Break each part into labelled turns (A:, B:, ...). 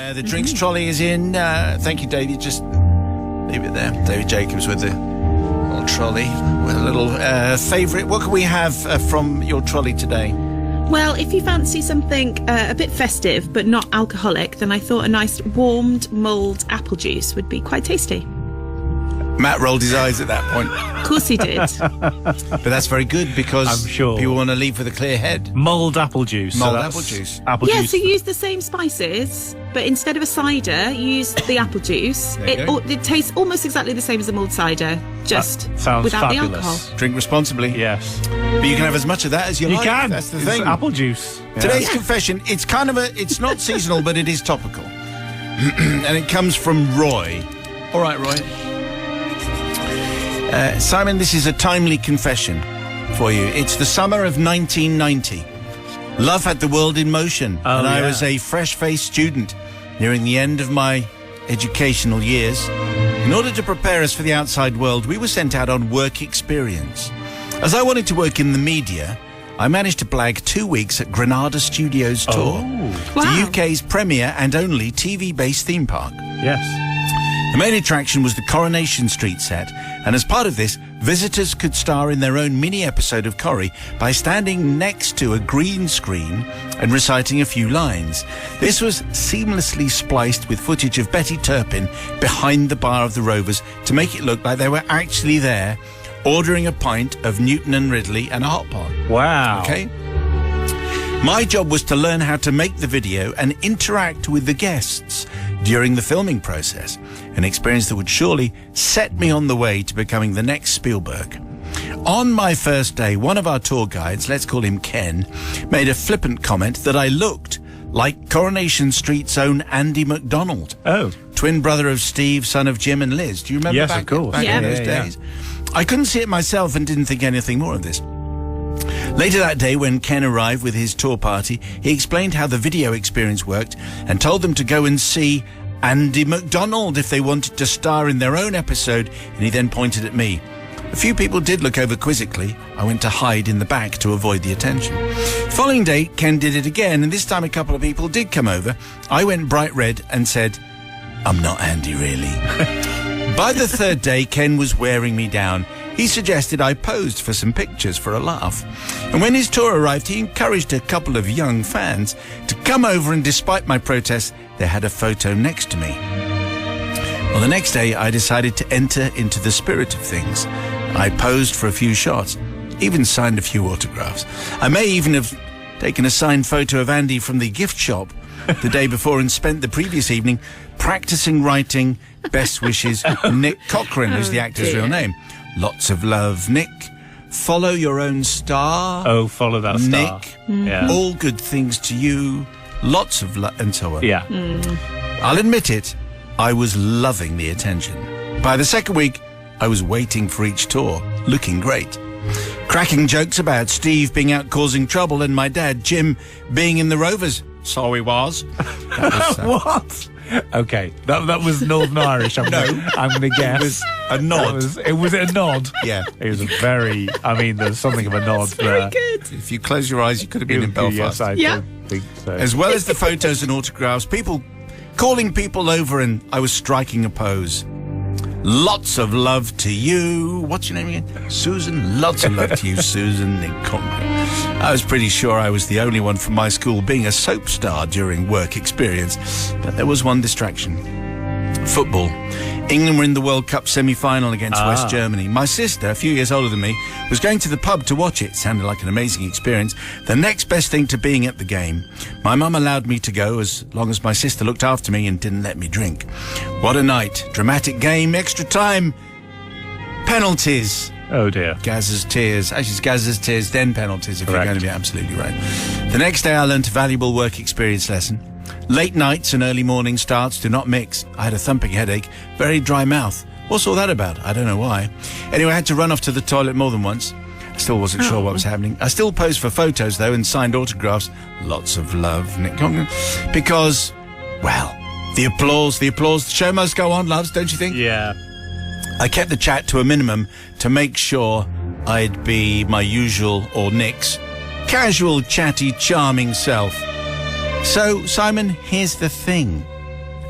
A: The drinks trolley is in. Thank you, David. Just leave it there. David Jacobs with the little trolley. With a little favourite. What can we have from your trolley today?
B: Well, if you fancy something a bit festive but not alcoholic, then I thought a nice warmed mulled apple juice would be quite tasty.
A: Matt rolled his eyes at that point.
B: Of course he did.
A: But that's very good because
C: I'm sure
A: people want to leave with a clear head.
C: Mulled apple juice.
A: Mulled apple juice.
B: Yeah, so you use the same spices, but instead of a cider, you use the apple juice. It tastes almost exactly the same as a mulled cider, just
C: sounds
B: without
C: fabulous.
B: the alcohol.
A: Drink responsibly.
C: Yes.
A: But you can have as much of that as you like.
C: You can.
A: That's the
C: It's
A: thing.
C: apple juice. Yeah.
A: Today's confession, it's not seasonal, but it is topical. And it comes from Roy. All right, Roy. Simon, this is a timely confession for you. It's the summer of 1990. Love had the world in motion, and I was a fresh-faced student nearing the end of my educational years. In order to prepare us for the outside world, we were sent out on work experience. As I wanted to work in the media, I managed to blag 2 weeks at Granada Studios Tour, the UK's premier and only TV-based theme park.
C: Yes.
A: The main attraction was the Coronation Street set, and as part of this, visitors could star in their own mini-episode of Corrie by standing next to a green screen and reciting a few lines. This was seamlessly spliced with footage of Betty Turpin behind the bar of the Rovers to make it look like they were actually there, ordering a pint of Newton and Ridley and a hot pot.
C: Wow.
A: Okay? My job was to learn how to make the video and interact with the guests during the filming process, an experience that would surely set me on the way to becoming the next Spielberg. On my first day, one of our tour guides, let's call him Ken, made a flippant comment that I looked like Coronation Street's own Andy MacDonald.
C: Oh.
A: Twin brother of Steve, son of Jim and Liz. Do you remember
C: Yes,
A: back,
C: of course.
A: back in those
C: Yeah.
A: days? I couldn't see it myself and didn't think anything more of this. Later that day, when Ken arrived with his tour party, he explained how the video experience worked and told them to go and see Andy MacDonald if they wanted to star in their own episode, and he then pointed at me. A few people did look over quizzically. I went to hide in the back to avoid the attention. Following day, Ken did it again, and this time a couple of people did come over. I went bright red and said, "I'm not Andy, really." By the third day, Ken was wearing me down. He suggested I posed for some pictures for a laugh. And when his tour arrived, he encouraged a couple of young fans to come over, and despite my protests, they had a photo next to me. Well, the next day, I decided to enter into the spirit of things. I posed for a few shots, even signed a few autographs. I may even have taken a signed photo of Andy from the gift shop the day before and spent the previous evening practicing writing best wishes Nick Cochran, who's the actor's real name. Lots of love, Nick. Follow your own star.
C: Oh, follow that star.
A: Nick.
C: Yeah.
A: All good things to you. Lots of love, and so on.
C: Yeah.
A: I'll admit it, I was loving the attention. By the second week, I was waiting for each tour, looking great. Cracking jokes about Steve being out causing trouble and my dad, Jim, being in the Rovers. So he was. That was
C: What? Okay, that was Northern Irish. I'm going to guess.
A: It was a nod.
C: Was it a nod?
A: Yeah.
C: It was a very, there's something of a nod
B: Very
C: there.
B: good.
A: If you close your eyes, you could have been in Belfast.
C: Yes, I
B: Yeah.
C: don't think so.
A: As well as the photos and autographs, people calling people over, and I was striking a pose. Lots of love to you. What's your name again? Susan. Lots of love to you, Susan. Nick Cochran. I was pretty sure I was the only one from my school being a soap star during work experience, but there was one distraction. Football. England were in the World Cup semi-final against West Germany. My sister, a few years older than me, was going to the pub to watch it. Sounded like an amazing experience. The next best thing to being at the game. My mum allowed me to go as long as my sister looked after me and didn't let me drink. What a night. Dramatic game, extra time, penalties.
C: Oh, dear.
A: Gaz's tears. Actually, it's Gaz's tears, then penalties, if
C: Correct.
A: you're going to be absolutely right. The next day, I learnt a valuable work experience lesson. Late nights and early morning starts do not mix. I had a thumping headache, very dry mouth. What's all that about? I don't know why. Anyway, I had to run off to the toilet more than once. I still wasn't sure what was happening. I still posed for photos, though, and signed autographs. Lots of love, Nick Cochran. Because, well, the applause, the show must go on, loves, don't you think?
C: Yeah.
A: I kept the chat to a minimum to make sure I'd be my usual, or Nick's, casual, chatty, charming self. So, Simon, here's the thing.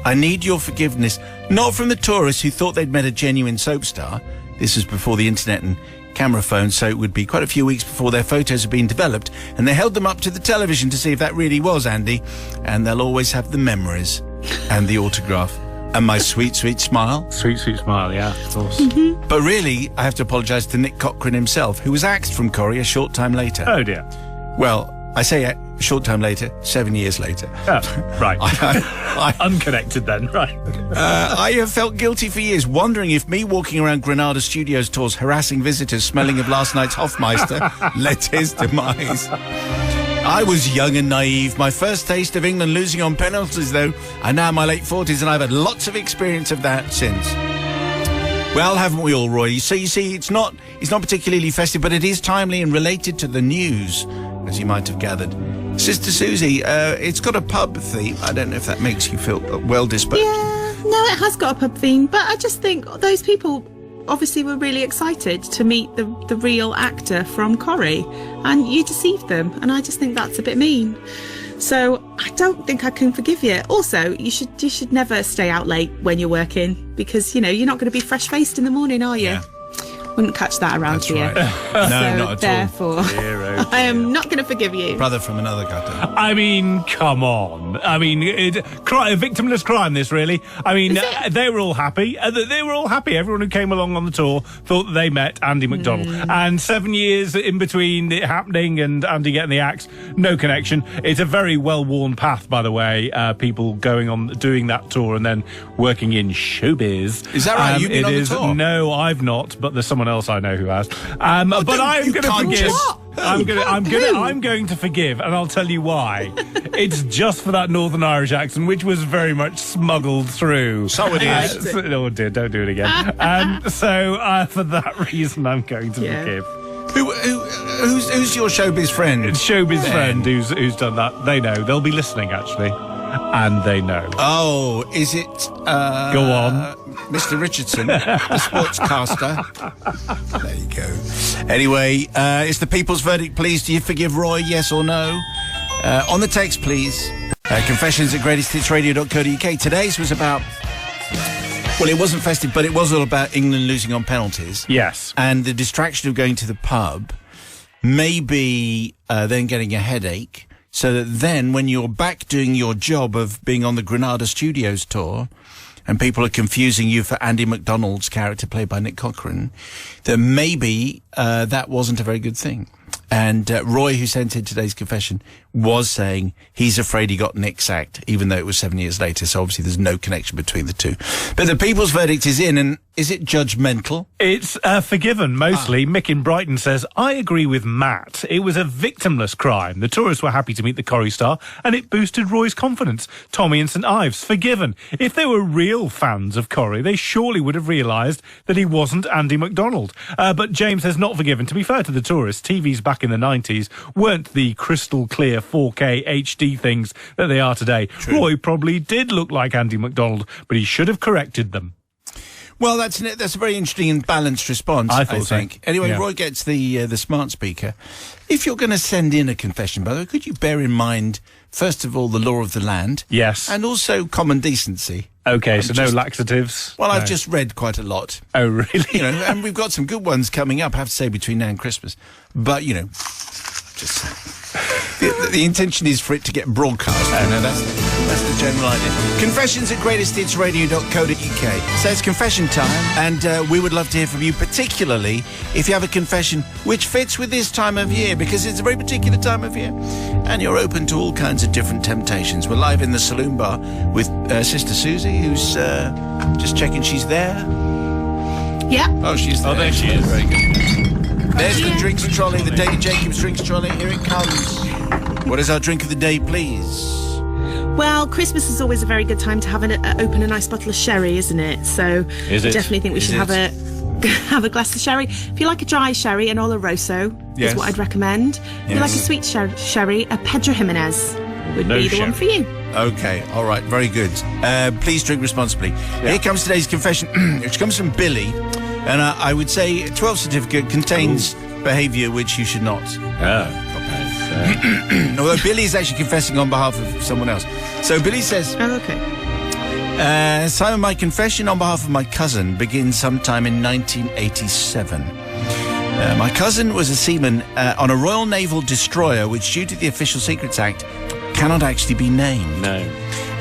A: I need your forgiveness, not from the tourists who thought they'd met a genuine soap star. This was before the internet and camera phones, so it would be quite a few weeks before their photos had been developed, and they held them up to the television to see if that really was Andy, and they'll always have the memories and the autograph and my sweet, sweet smile.
C: Sweet, sweet smile, yeah, of course.
A: But really, I have to apologise to Nick Cochrane himself, who was axed from Corrie a short time later.
C: Oh, dear.
A: Well, I say a short time later, 7 years later.
C: Oh, right. Unconnected then, right.
A: I have felt guilty for years, wondering if me walking around Granada Studios tours harassing visitors smelling of last night's Hofmeister led to his demise. I was young and naive. My first taste of England losing on penalties, though. I'm now in my late 40s, and I've had lots of experience of that since. Well, haven't we all, Roy? So you see, it's not particularly festive, but it is timely and related to the news, as you might have gathered. Sister Susie, it's got a pub theme. I don't know if that makes you feel well disposed.
B: Yeah, no, it has got a pub theme, but I just think those people obviously were really excited to meet the real actor from Corrie, and you deceived them, and I just think that's a bit mean. So I don't think I can forgive you. Also, you should never stay out late when you're working, because you're not going to be fresh-faced in the morning, are you?
A: Yeah.
B: Wouldn't catch that around here.
A: Right. No,
B: so
A: not at
B: therefore,
A: all.
C: Dear.
B: I am not going to forgive you.
A: Brother from another gutter.
C: I mean, come on. I mean, victimless crime, this, really. I mean, they were all happy. They were all happy. Everyone who came along on the tour thought that they met Andy McDonald. And 7 years in between it happening and Andy getting the axe, no connection. It's a very well-worn path, by the way, people going on, doing that tour and then working in showbiz.
A: Is that right? You've been on the tour?
C: No, I've not, but there's someone else I know who has. But I'm going to forgive. I'm going to forgive, and I'll tell you why. It's just for that Northern Irish accent, which was very much smuggled through.
A: So it is.
C: Oh dear, don't do it again. So for that reason, I'm going to forgive.
A: Who's your showbiz friend?
C: It's showbiz friend who's done that. They know. They'll be listening, actually. And they know.
A: Oh, is it...
C: Go on.
A: Mr. Richardson, the sportscaster. There you go. Anyway, it's the people's verdict, please. Do you forgive Roy, yes or no? On the text, please. Confessions at greatesthitsradio.co.uk. Today's was about... Well, it wasn't festive, but it was all about England losing on penalties.
C: Yes.
A: And the distraction of going to the pub, maybe then getting a headache, so that then when you're back doing your job of being on the Granada Studios tour and people are confusing you for Andy McDonald's character played by Nick Cochrane, that maybe that wasn't a very good thing. And Roy, who sent in today's confession, was saying he's afraid he got Nick sacked, even though it was 7 years later, so obviously there's no connection between the two. But the people's verdict is in, and is it judgmental?
C: It's forgiven, mostly. Mick in Brighton says, I agree with Matt. It was a victimless crime. The tourists were happy to meet the Corrie star, and it boosted Roy's confidence. Tommy in St Ives, forgiven. If they were real fans of Corrie, they surely would have realised that he wasn't Andy McDonald. But James says, not forgiven. To be fair to the tourists, TVs back in the 90s weren't the crystal clear 4K HD things that they are today.
A: True.
C: Roy probably did look like Andy McDonald, but he should have corrected them.
A: Well, that's a very interesting and balanced response, I think.
C: So.
A: Anyway,
C: yeah.
A: Roy gets the smart speaker. If you're going to send in a confession, by the way, could you bear in mind, first of all, the law of the land?
C: Yes.
A: And also common decency.
C: Okay, so no laxatives?
A: Well,
C: no.
A: I've just read quite a lot.
C: Oh, really?
A: And we've got some good ones coming up, I have to say, between now and Christmas. But, just... The intention is for it to get broadcast. That's the general idea. Confessions at greatesthitsradio.co.uk. So it's confession time, and we would love to hear from you, particularly if you have a confession which fits with this time of year, because it's a very particular time of year, and you're open to all kinds of different temptations. We're live in the saloon bar with Sister Susie, who's just checking she's there.
B: Yeah.
A: Oh, she's there.
C: Oh, there she is.
A: Very good. There's the drinks trolley, the David Jacobs drinks trolley. Here it comes. What is our drink of the day, please?
B: Well, Christmas is always a very good time to have open a nice bottle of sherry, isn't it? So I definitely think we should have a glass of sherry. If you like a dry sherry, an Oloroso is what I'd recommend. If you like a sweet sherry, a Pedro Jimenez would be the one for you.
A: Okay, all right, very good. Please drink responsibly. Yeah. Here comes today's confession, which comes from Billy. And I would say 12 certificate contains behaviour which you should not. Although Billy is actually confessing on behalf of someone else. So Billy says...
B: Oh, okay.
A: Simon, my confession on behalf of my cousin begins sometime in 1987. My cousin was a seaman on a Royal Naval destroyer, which, due to the Official Secrets Act, cannot actually be named.
D: No.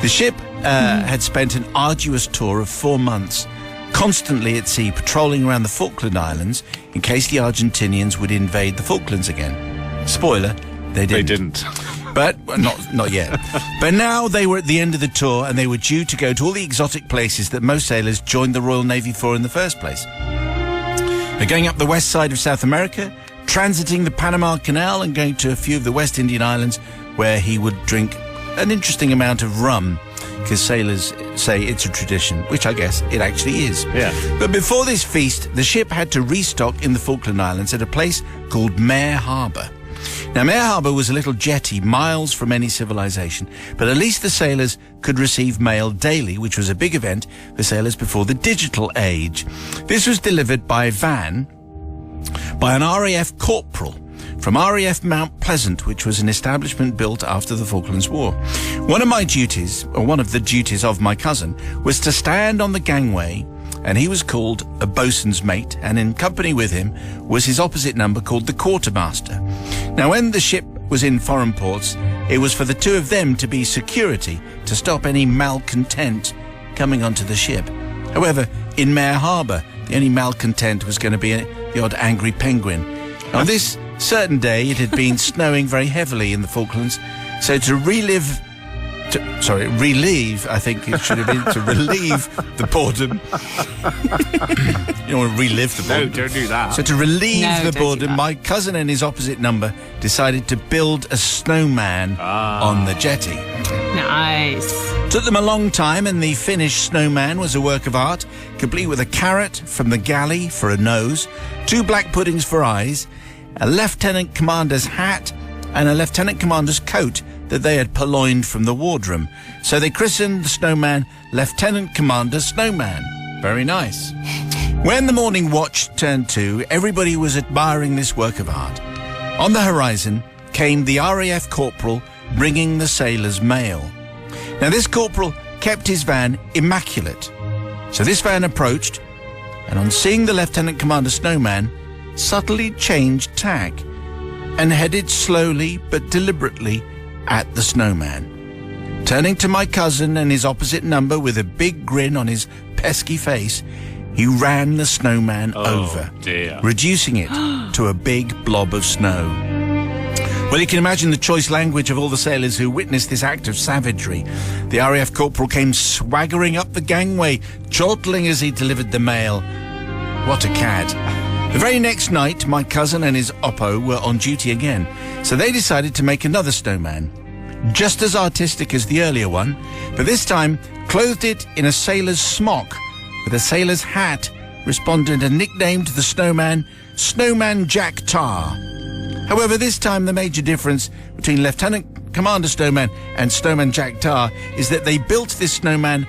A: The ship had spent an arduous tour of 4 months, constantly at sea, patrolling around the Falkland Islands in case the Argentinians would invade the Falklands again. Spoiler, they didn't.
D: They didn't.
A: But not yet. But now they were at the end of the tour, and they were due to go to all the exotic places that most sailors joined the Royal Navy for in the first place. They're going up the west side of South America, transiting the Panama Canal, and going to a few of the West Indian islands where he would drink an interesting amount of rum, because sailors say it's a tradition, which I guess it actually is.
D: Yeah.
A: But before this feast, the ship had to restock in the Falkland Islands at a place called Mayo Harbour. Now, Mayo Harbour was a little jetty miles from any civilization, but at least the sailors could receive mail daily, which was a big event for sailors before the digital age. This was delivered by van by an RAF corporal from RAF Mount Pleasant, which was an establishment built after the Falklands War. One of the duties of my cousin was to stand on the gangway, and he was called a boatswain's mate, and in company with him was his opposite number called the quartermaster. Now, when the ship was in foreign ports, it was for the two of them to be security to stop any malcontent coming onto the ship. However, in Mayo Harbour, the only malcontent was going to be the odd angry penguin. On this certain day, it had been snowing very heavily in the Falklands, so to relieve, I think it should have been, to relieve the boredom. You don't want to relive the boredom.
D: No, don't do that.
A: So to relieve the
B: don't
A: boredom,
B: do that.
A: my cousin and his opposite number decided to build a snowman on the jetty.
B: Nice.
A: Took them a long time, and the finished snowman was a work of art, complete with a carrot from the galley for a nose, 2 black puddings for eyes, a lieutenant commander's hat, and a lieutenant commander's coat that they had purloined from the wardroom. So they christened the snowman Lieutenant Commander Snowman. Very nice. When the morning watch turned to, everybody was admiring this work of art. On the horizon came the RAF corporal bringing the sailors' mail. Now, this corporal kept his van immaculate. So this van approached, and on seeing the Lieutenant Commander Snowman, subtly changed tack and headed slowly but deliberately at the snowman. Turning to my cousin and his opposite number with a big grin on his pesky face, he ran the snowman over,
D: dear.
A: reducing it to a big blob of snow. Well, you can imagine the choice language of all the sailors who witnessed this act of savagery. The RAF corporal came swaggering up the gangway, chortling as he delivered the mail. What a cad. The very next night, my cousin and his oppo were on duty again, so they decided to make another snowman, just as artistic as the earlier one, but this time clothed it in a sailor's smock with a sailor's hat, responded and nicknamed the snowman Snowman Jack Tar. However, this time the major difference between Lieutenant Commander Snowman and Snowman Jack Tar is that they built this snowman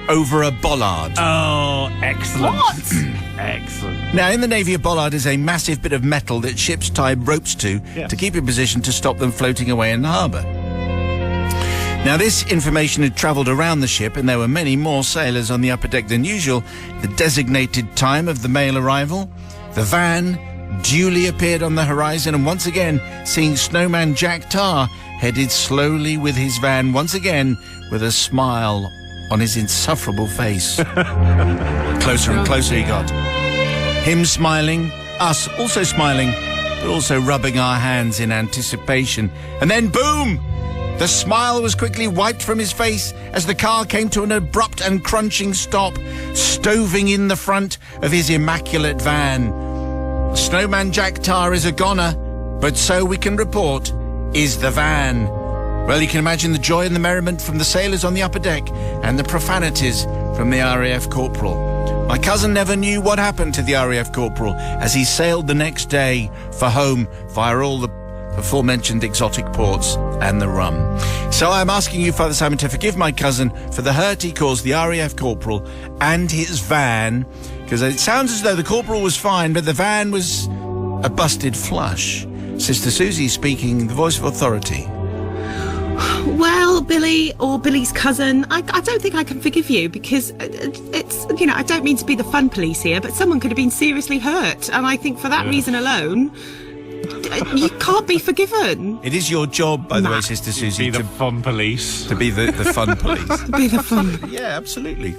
A: over a bollard.
D: Oh, excellent.
B: What?
D: Excellent.
A: Now, in the Navy, a bollard is a massive bit of metal that ships tie ropes to keep in position to stop them floating away in the harbour. Now, this information had travelled around the ship, and there were many more sailors on the upper deck than usual. The designated time of the mail arrival, the van duly appeared on the horizon, and once again, seeing Snowman Jack Tar headed slowly with his van, once again with a smile on his insufferable face. Closer and closer he got. Him smiling, us also smiling, but also rubbing our hands in anticipation. And then, boom! The smile was quickly wiped from his face as the car came to an abrupt and crunching stop, stoving in the front of his immaculate van. Snowman Jack Tar is a goner, but so we can report is the van. Well, you can imagine the joy and the merriment from the sailors on the upper deck and the profanities from the RAF corporal. My cousin never knew what happened to the RAF corporal as he sailed the next day for home via all the aforementioned exotic ports and the rum. So I'm asking you, Father Simon, to forgive my cousin for the hurt he caused the RAF corporal and his van, because it sounds as though the corporal was fine, but the van was a busted flush. Sister Susie speaking, the voice of authority.
B: Well, Billy or Billy's cousin, I don't think I can forgive you because it's, I don't mean to be the fun police here, but someone could have been seriously hurt. And I think for that reason alone, you can't be forgiven.
A: It is your job, by the way, Sister Susie,
C: Be the fun police.
A: to be the fun police.
B: Be the fun.
A: Yeah, absolutely.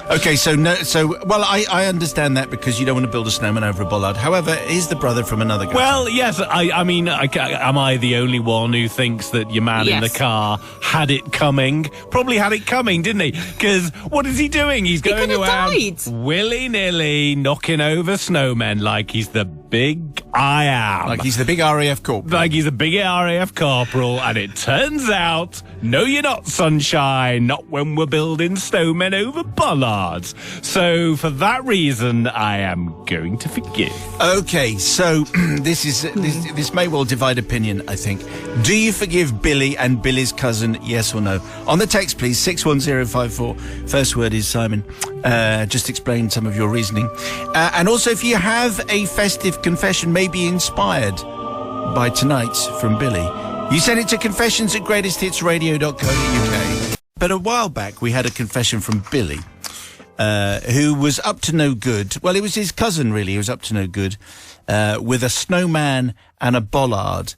A: Okay, I understand that because you don't want to build a snowman over a bollard. However, he's the brother from another guy.
C: Well, yes, I mean, am I the only one who thinks that your man in the car had it coming? Probably had it coming, didn't he? Because what is he doing? He's going around willy-nilly knocking over snowmen like he's the big I am.
A: Like he's the big RAF corporal.
C: Like he's a big RAF corporal, and it turns out, no you're not, sunshine, not when we're building snowmen over bollards. So for that reason, I am going to forgive. Okay, so this may well divide opinion, I think. Do you forgive Billy and Billy's cousin, yes or no? On the text, please, 61054. First word is Simon. Just explain some of your reasoning. And also, if you have a festive confession, maybe inspired by tonight's from Billy, you send it to confessions@greatesthitsradio.co.uk. But a while back, we had a confession from Billy, who was up to no good. Well, it was his cousin, really. He was up to no good with a snowman and a bollard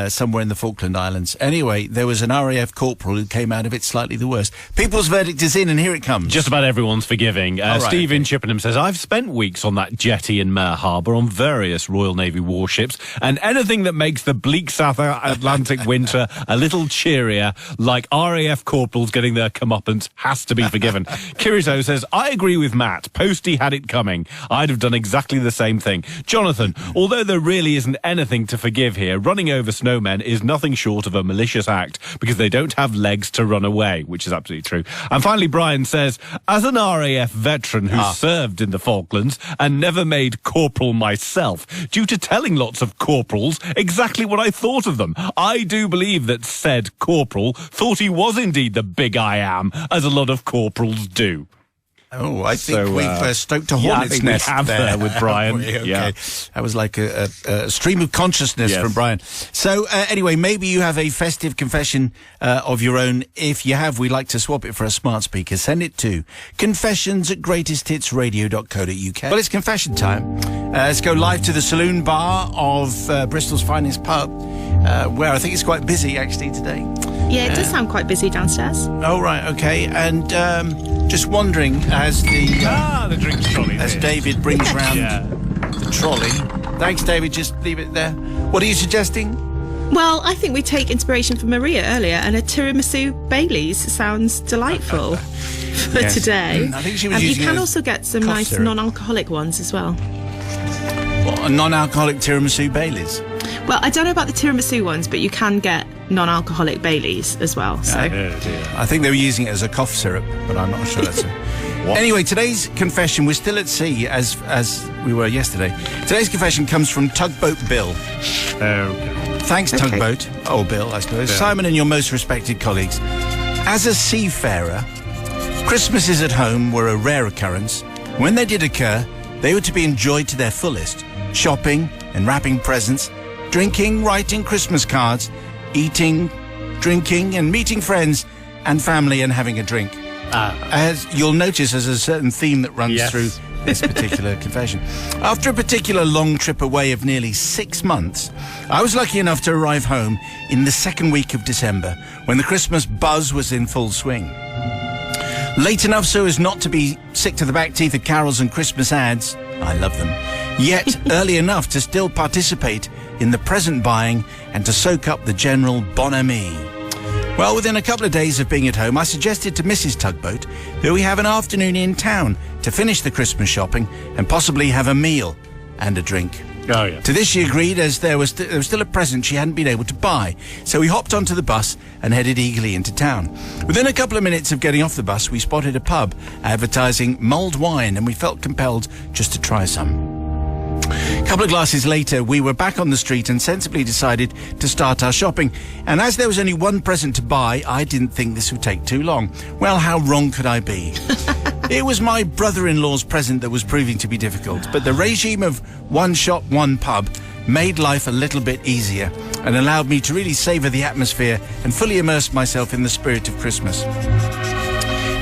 C: somewhere in the Falkland Islands. Anyway, there was an RAF corporal who came out of it slightly the worst. People's verdict is in, and here it comes. Just about everyone's forgiving. Steve in Chippenham says, I've spent weeks on that jetty in Mare Harbour on various Royal Navy warships, and anything that makes the bleak South Atlantic winter a little cheerier, like RAF corporals getting their comeuppance, has to be forgiven. Kirito says, I agree with Matt. Posty had it coming. I'd have done exactly the same thing. Jonathan, although there really isn't anything to forgive here, running over snowmen is nothing short of a malicious act because they don't have legs to run away, which is absolutely true. And finally, Brian says, as an RAF veteran who served in the Falklands and never made corporal myself, due to telling lots of corporals exactly what I thought of them, I do believe that said corporal thought he was indeed the big I am, as a lot of corporals do.
A: Oh, I think we've stoked a hornet's nest there
C: with Brian.
A: Okay.
C: Yeah.
A: That was like a stream of consciousness from Brian. So anyway, maybe you have a festive confession of your own. If you have, we'd like to swap it for a smart speaker. Send it to confessions@greatesthitsradio.co.uk. Well, it's confession time. Let's go live to the saloon bar of Bristol's finest pub, where I think it's quite busy actually today.
B: Yeah, it does sound quite busy downstairs.
A: Oh, right, okay. And just wondering, as
C: the drinks trolley.
A: as David brings round the trolley. Thanks, David. Just leave it there. What are you suggesting?
B: Well, I think we take inspiration from Maria earlier, and a tiramisu Baileys sounds delightful for today.
A: I think she was using
B: you can also get some nice
A: syrup.
B: non-alcoholic ones as well.
A: What, a non-alcoholic tiramisu Baileys?
B: Well, I don't know about the tiramisu ones, but you can get non-alcoholic Baileys as well. So.
A: I think they were using it as a cough syrup, but I'm not sure that's it. Anyway, today's confession, we're still at sea as we were yesterday. Today's confession comes from Tugboat Bill. Thanks, Tugboat. Oh, Bill, I suppose. Bill. Simon and your most respected colleagues. As a seafarer, Christmases at home were a rare occurrence. When they did occur, they were to be enjoyed to their fullest. Shopping and wrapping presents, drinking, writing Christmas cards, eating, drinking and meeting friends and family and having a drink. As you'll notice, there's a certain theme that runs through this particular confession. After a particular long trip away of nearly 6 months, I was lucky enough to arrive home in the second week of December, when the Christmas buzz was in full swing. Late enough so as not to be sick to the back teeth of carols and Christmas ads. I love them. Yet early enough to still participate in the present buying and to soak up the general bonhomie. Well, within a couple of days of being at home, I suggested to Mrs. Tugboat that we have an afternoon in town to finish the Christmas shopping and possibly have a meal and a drink.
C: Oh, yeah.
A: To this she agreed, as there was still a present she hadn't been able to buy. So we hopped onto the bus and headed eagerly into town. Within a couple of minutes of getting off the bus, we spotted a pub advertising mulled wine, and we felt compelled just to try some. A couple of glasses later, we were back on the street and sensibly decided to start our shopping. And as there was only one present to buy, I didn't think this would take too long. Well, how wrong could I be? It was my brother-in-law's present that was proving to be difficult, but the regime of one shop, one pub made life a little bit easier. and allowed me to really savour the atmosphere and fully immerse myself in the spirit of Christmas.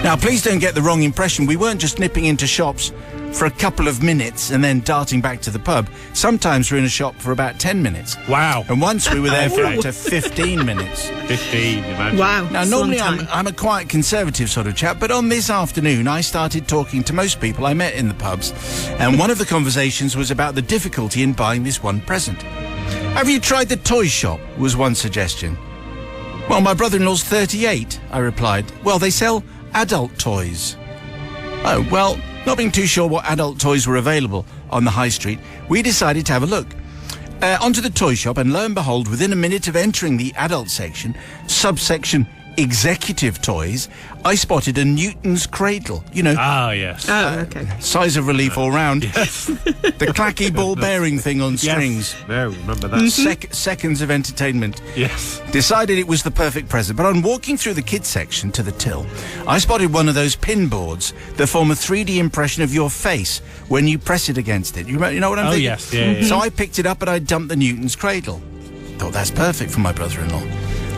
A: Now, please don't get the wrong impression. We weren't just nipping into shops for a couple of minutes and then darting back to the pub. Sometimes we're in a shop for about 10 minutes.
C: Wow.
A: And once we were there for up to 15 minutes.
C: 15, imagine.
B: Wow.
A: Now, normally I'm a quite conservative sort of chap, but on this afternoon I started talking to most people I met in the pubs, and one of the conversations was about the difficulty in buying this one present. Have you tried the toy shop? Was one suggestion. Well, my brother-in-law's 38, I replied. Well, they sell adult toys. Oh, well, not being too sure what adult toys were available on the high street, we decided to have a look. Onto the toy shop, and lo and behold, within a minute of entering the adult section, subsection executive toys, I spotted a Newton's cradle. You know,
C: Ah, yes.
B: Oh, okay.
A: size of relief all round.
C: Yes.
A: The clacky ball bearing thing on strings.
C: Yes. No, remember that.
A: Seconds of entertainment.
C: Yes.
A: Decided it was the perfect present, but on walking through the kids section to the till, I spotted one of those pin boards that form a 3D impression of your face when you press it against it. You know what I'm thinking?
C: Yes. Yeah.
A: So I picked it up and I dumped the Newton's cradle. Thought that's perfect for my brother-in-law.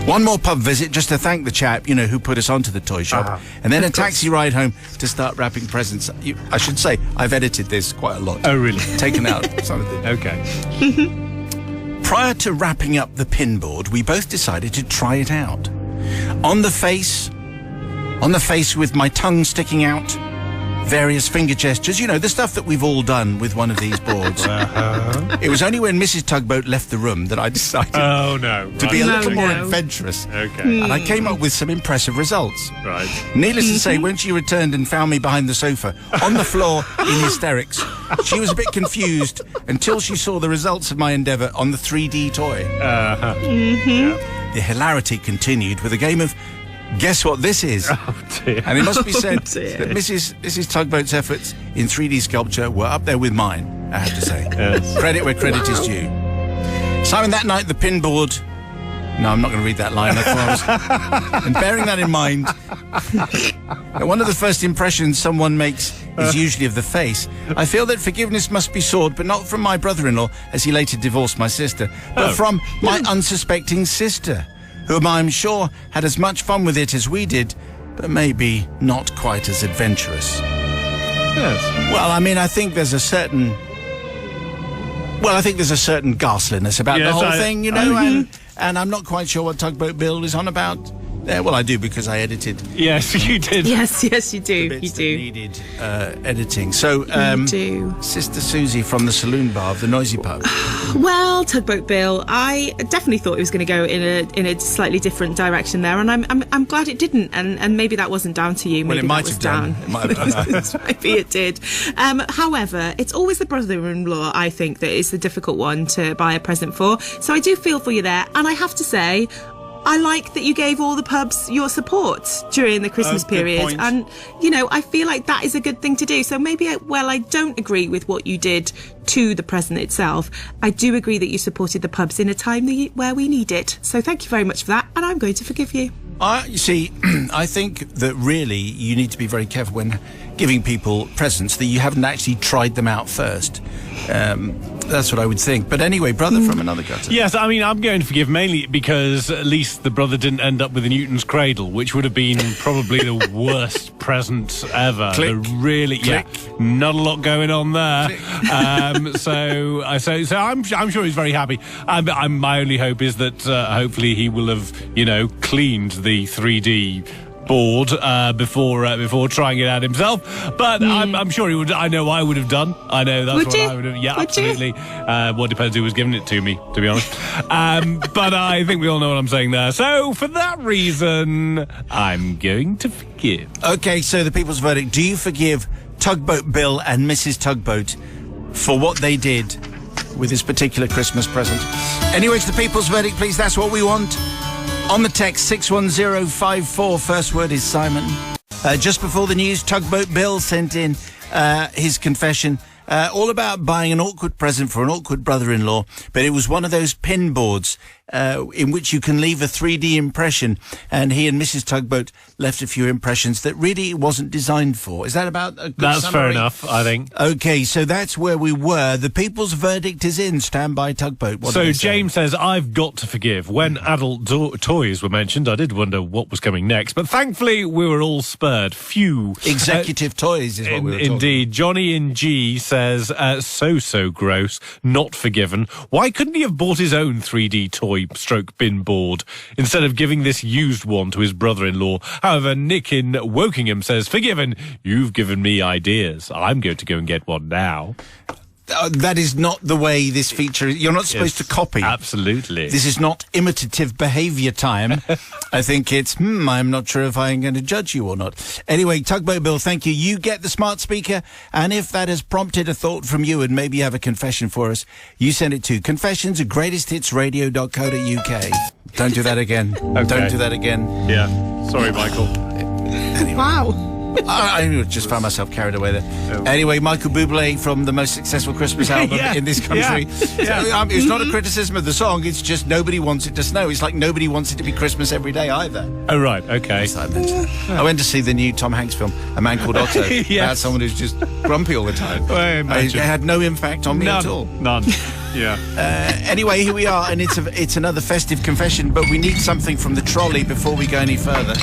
A: One more pub visit just to thank the chap, you know, who put us onto the toy shop, and then a taxi ride home to start wrapping presents. I should say, I've edited this quite a lot.
C: Oh, really?
A: Taken out some of the...
C: Okay.
A: Prior to wrapping up the pin board, we both decided to try it out. On the face with my tongue sticking out, various finger gestures, you know, the stuff that we've all done with one of these boards. It was only when Mrs. Tugboat left the room that I decided to be a little more adventurous.
C: Okay.
A: And I came up with some impressive results.
C: Right.
A: Needless to say, when she returned and found me behind the sofa, on the floor in hysterics, she was a bit confused until she saw the results of my endeavour on the 3D toy.
C: Yeah.
A: The hilarity continued with a game of Guess What This Is?
C: Oh, dear.
A: And it must be said
B: dear.
A: that Mrs. Tugboat's efforts in 3D sculpture were up there with mine, I have to say.
C: Yes.
A: Credit where credit is due. Simon, that night the pin board... No, I'm not going to read that line. And bearing that in mind, one of the first impressions someone makes is usually of the face. I feel that forgiveness must be sought, but not from my brother-in-law, as he later divorced my sister, but from my unsuspecting sister, whom I'm sure had as much fun with it as we did, but maybe not quite as adventurous.
C: Yes.
A: Well, I mean, I think there's a certain ghastliness about the whole thing, you know, and I'm not quite sure what Tugboat Bill is on about. Well, I do, because I edited
C: Yes, you did.
B: Yes, you do.
A: the
B: You
A: bits that
B: do.
A: needed editing. So,
B: You do.
A: Sister Susie from the saloon bar of the Noisy Pub.
B: Well, Tugboat Bill, I definitely thought it was going to go in a slightly different direction there, and I'm glad it didn't, and maybe that wasn't down to you.
A: Well,
B: Maybe
A: it might
B: that was
A: have done.
B: down.
A: It might have done.
B: Maybe it did. However, it's always the brother-in-law, I think, that is the difficult one to buy a present for. So I do feel for you there, and I have to say, I like that you gave all the pubs your support during the Christmas
A: Good
B: period.
A: point.
B: And, you know, I feel like that is a good thing to do. So maybe, I don't agree with what you did to the present itself. I do agree that you supported the pubs in a time where we need it. So thank you very much for that. And I'm going to forgive you.
A: You see, I think that really you need to be very careful when giving people presents that you haven't actually tried them out first. That's what I would think. But anyway, brother from another gutter.
C: Yes, I mean, I'm going to forgive mainly because at least the brother didn't end up with a Newton's cradle, which would have been probably the worst present ever.
A: Click.
C: Really,
A: Click.
C: yeah, not a lot going on there. So I'm sure he's very happy. My only hope is that hopefully he will have, cleaned the 3D board before trying it out himself, but I'm sure he would. I know I would have done. I know that's
B: Would
C: what
B: you?
C: I would have. Yeah,
B: Would you?
C: absolutely. What depends who was giving it to me, to be honest. But I think we all know what I'm saying there. So for that reason, I'm going to forgive.
A: Okay, so the people's verdict. Do you forgive Tugboat Bill and Mrs. Tugboat for what they did with this particular Christmas present? Anyway, it's the people's verdict, please. That's what we want. On the text, 61054, first word is Simon. Just before the news, Tugboat Bill sent in his confession, all about buying an awkward present for an awkward brother-in-law, but it was one of those pin boards in which you can leave a 3D impression, and he and Mrs. Tugboat left a few impressions that really it wasn't designed for. Is that about a good
C: That's
A: summary?
C: fair enough, I think.
A: Okay, so that's where we were. The people's verdict is in. Stand by, Tugboat. What do
C: So
A: they say?
C: James says, I've got to forgive. When adult toys were mentioned, I did wonder what was coming next, but thankfully we were all spurred. Phew.
A: Executive toys is what we were talking
C: Indeed. Johnny in G says, so gross, not forgiven. Why couldn't he have bought his own 3D toy stroke bin board instead of giving this used one to his brother-in-law? However, Nick in Wokingham says, forgiven, you've given me ideas. I'm going to go and get one now.
A: That is not the way this feature is. You're not supposed to copy.
C: Absolutely.
A: This is not imitative behaviour time. I think it's, I'm not sure if I'm going to judge you or not. Anyway, Tugboat Bill, thank you. You get the smart speaker, and if that has prompted a thought from you and maybe you have a confession for us, you send it to confessions@greatesthitsradio.co.uk. Don't do that again.
C: Okay.
A: Don't do that again.
C: Yeah. Sorry, Michael.
A: Anyway.
B: Wow.
A: I just found myself carried away there. Anyway, Michael Bublé from the most successful Christmas album
C: Yeah,
A: in this country.
C: yeah.
A: So, it's not a criticism of the song, it's just nobody wants it to snow. It's like nobody wants it to be Christmas every day either.
C: Oh, right, okay.
A: So I mentioned that. I went to see the new Tom Hanks film, A Man Called Otto,
C: Yes.
A: about someone who's just grumpy all the time.
C: Well, imagine.
A: It had no impact on me at all.
C: None. Yeah.
A: Anyway, here we are, and it's another festive confession, but we need something from the trolley before we go any further.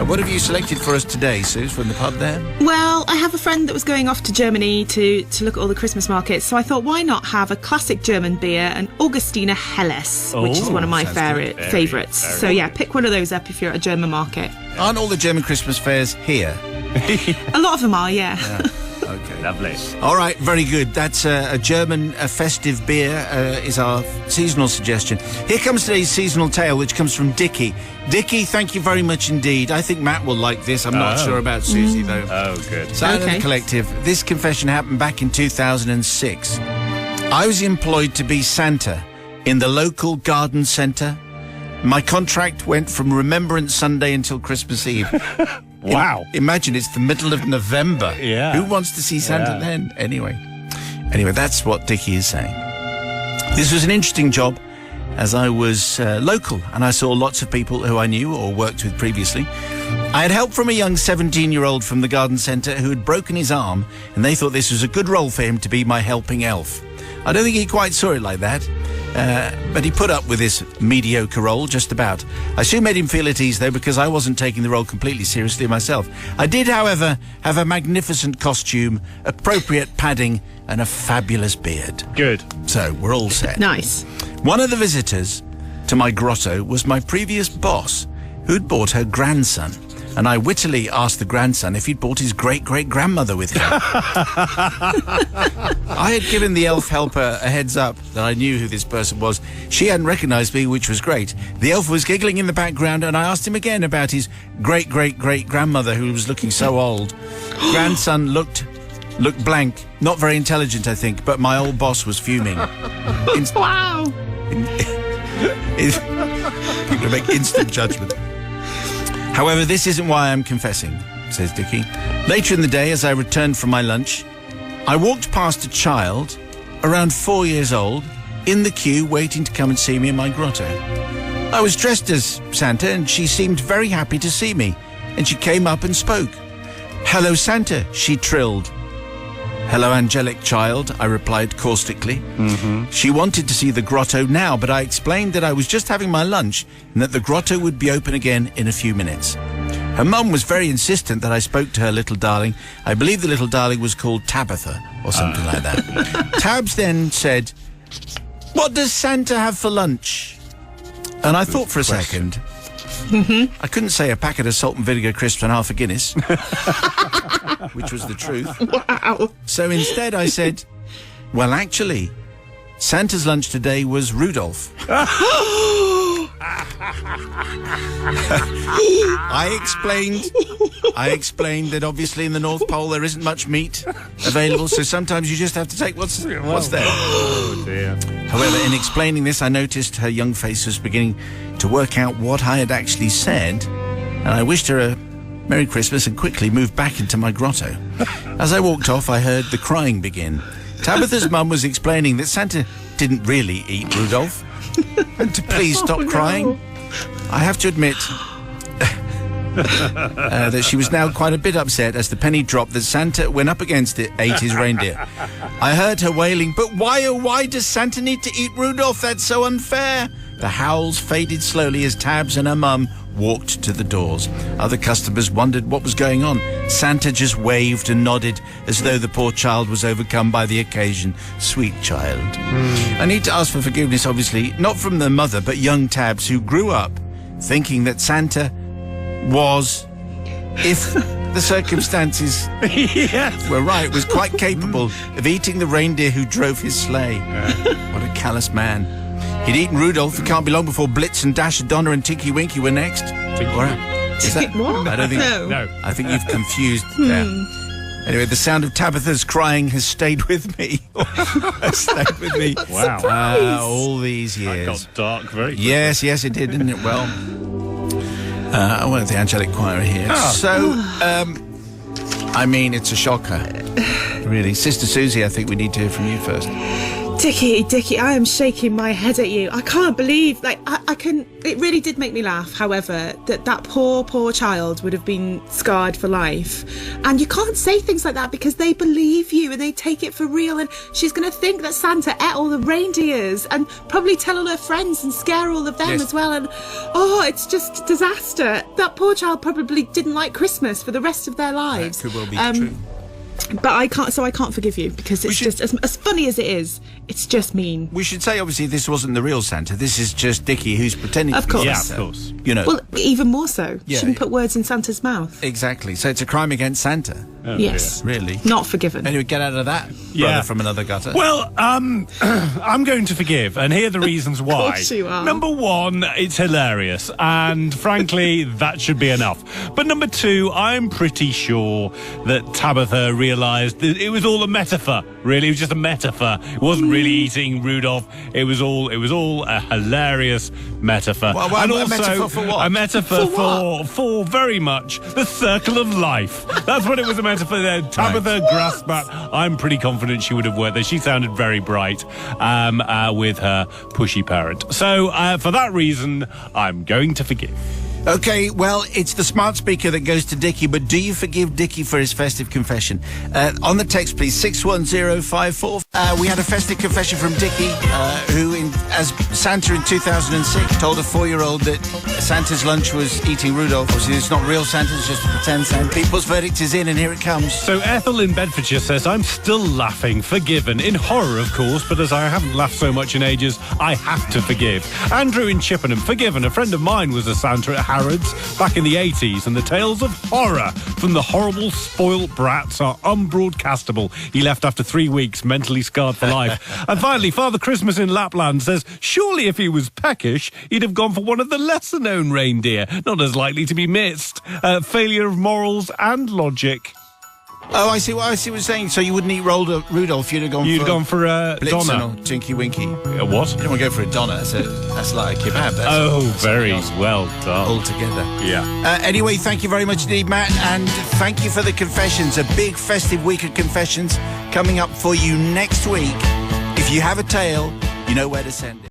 A: What have you selected for us today, Suze, from the pub there?
B: Well, I have a friend that was going off to Germany to look at all the Christmas markets, so I thought, why not have a classic German beer, an Augustiner Helles, which is one of my favourites. So yeah, pick one of those up if you're at a German market.
A: Aren't all the German Christmas fairs here?
B: A lot of them are, yeah.
A: Okay.
C: Lovely.
A: All right, very good. That's a German festive beer is our seasonal suggestion. Here comes today's seasonal tale, which comes from Dickie. Dickie, thank you very much indeed. I think Matt will like this. I'm not sure about Susie, though.
C: Oh, good.
A: Sound of
B: Okay.
A: the Collective. This confession happened back in 2006. I was employed to be Santa in the local garden centre. My contract went from Remembrance Sunday until Christmas Eve.
C: Wow.
A: Imagine it's the middle of November.
C: Yeah.
A: Who wants to see Santa
C: Yeah.
A: then? Anyway, that's what Dickie is saying. This was an interesting job as I was local and I saw lots of people who I knew or worked with previously. I had help from a young 17-year-old from the garden centre who had broken his arm, and they thought this was a good role for him to be my helping elf. I don't think he quite saw it like that. But he put up with this mediocre role, just about. I soon made him feel at ease, though, because I wasn't taking the role completely seriously myself. I did, however, have a magnificent costume, appropriate padding, and a fabulous beard.
C: Good.
A: So, we're all set.
B: Nice.
A: One of the visitors to my grotto was my previous boss, who'd brought her grandson. And I wittily asked the grandson if he'd brought his great-great-grandmother with him. I had given the elf helper a heads up that I knew who this person was. She hadn't recognised me, which was great. The elf was giggling in the background, and I asked him again about his great-great-great-grandmother, who was looking so old. Grandson looked blank. Not very intelligent, I think, but my old boss was fuming.
B: Wow.
A: He's going to make instant judgment. However, this isn't why I'm confessing, says Dickie. Later in the day, as I returned from my lunch, I walked past a child, around 4 years old, in the queue waiting to come and see me in my grotto. I was dressed as Santa, and she seemed very happy to see me, and she came up and spoke. "Hello, Santa," she trilled. "Hello, angelic child," I replied caustically. She wanted to see the grotto now, but I explained that I was just having my lunch and that the grotto would be open again in a few minutes. Her mum was very insistent that I spoke to her little darling. I believe the little darling was called Tabitha or something like that. Tabs then said, "What does Santa have for lunch?" And I thought for a second. I couldn't say a packet of salt and vinegar crisps and half a Guinness, which was the truth.
B: Wow.
A: So instead I said, "Well, actually, Santa's lunch today was Rudolph." I explained that obviously in the North Pole there isn't much meat available, so sometimes you just have to take what's there.
C: Oh, dear.
A: However, in explaining this, I noticed her young face was beginning to work out what I had actually said, and I wished her a Merry Christmas and quickly moved back into my grotto. As I walked off, I heard the crying begin. Tabitha's mum was explaining that Santa didn't really eat Rudolph. And to please stop crying, I have to admit that she was now quite a bit upset as the penny dropped that Santa went up against it, ate his reindeer. I heard her wailing, "But why, oh why does Santa need to eat Rudolph? That's so unfair." The howls faded slowly as Tabs and her mum walked to the doors. Other customers wondered what was going on. Santa just waved and nodded as though the poor child was overcome by the occasion. Sweet child. I need to ask for forgiveness, obviously, not from the mother, but young Tabs, who grew up thinking that Santa was, if the circumstances were right, was quite capable of eating the reindeer who drove his sleigh. What a callous man. He'd eaten Rudolph. It can't be long before Blitz and Dasher, Donner and Tinky Winky were next. Is that
B: what?
A: I don't think.
C: No.
A: I think you've confused there. Anyway, the sound of Tabitha's crying has stayed with me.
C: Wow.
A: All these years.
C: It got dark very quickly.
A: Yes, it did, didn't it? Well, I want the angelic choir here. So, I mean, it's a shocker. Really. Sister Susie, I think we need to hear from you first.
B: Dickie, I am shaking my head at you. I can't believe, it really did make me laugh, however, that poor child would have been scarred for life. And you can't say things like that because they believe you and they take it for real. And she's going to think that Santa ate all the reindeers and probably tell all her friends and scare all of them as well. And, it's just disaster. That poor child probably didn't like Christmas for the rest of their lives.
A: That could well be true.
B: But I can't forgive you because it's just as funny as it is. It's just mean.
A: We should say, obviously, this wasn't the real Santa. This is just Dickie who's pretending to be Santa.
C: Yeah, of course.
A: You know.
B: Well, even more so.
A: Yeah.
B: Shouldn't put words in Santa's mouth.
A: Exactly. So it's a crime against Santa.
C: Oh,
B: Yes.
A: Really.
B: Not forgiven.
A: Anyway, get out of that.
C: Yeah.
A: Brother from another gutter.
C: Well, I'm going to forgive, and here are the reasons why.
B: Of course you are.
C: Number one, it's hilarious, and frankly, that should be enough. But number two, I'm pretty sure that Tabitha realised that it was all a metaphor. Really, it was just a metaphor. It wasn't really eating Rudolph. It was all a hilarious metaphor.
A: Well,
C: and
A: a
C: also
A: metaphor for what?
C: a metaphor
B: For
C: for very much the circle of life. That's what it was a metaphor there. Tabitha grasped that. I'm pretty confident she would have worked there. She sounded very bright with her pushy parent. So for that reason, I'm going to forgive.
A: Okay, well, it's the smart speaker that goes to Dickie, but do you forgive Dickie for his festive confession? On the text, please, 61054. We had a festive confession from Dickie, who, as Santa in 2006, told a 4-year-old that Santa's lunch was eating Rudolph. Obviously, it's not real Santa, it's just a pretend Santa. People's verdict is in, and here it comes.
C: So Ethel in Bedfordshire says, I'm still laughing, forgiven. In horror, of course, but as I haven't laughed so much in ages, I have to forgive. Andrew in Chippenham, forgiven. A friend of mine was a Santa at Harrods back in the 80s, and the tales of horror from the horrible spoilt brats are unbroadcastable. He left after 3 weeks, mentally scarred for life. And finally, Father Christmas in Lapland says, surely if he was peckish, he'd have gone for one of the lesser-known reindeer, not as likely to be missed. Failure of morals and logic.
A: Oh, I see what you're saying. So you wouldn't eat Rudolph, you'd have gone for Blitzen
C: Donna.
A: or Tinky Winky.
C: What?
A: You don't want to go for a Donna, that's like a kebab. That's
C: Very well done.
A: altogether.
C: Yeah.
A: Anyway, thank you very much indeed, Matt, and thank you for the confessions. A big festive week of confessions coming up for you next week. If you have a tale, you know where to send it.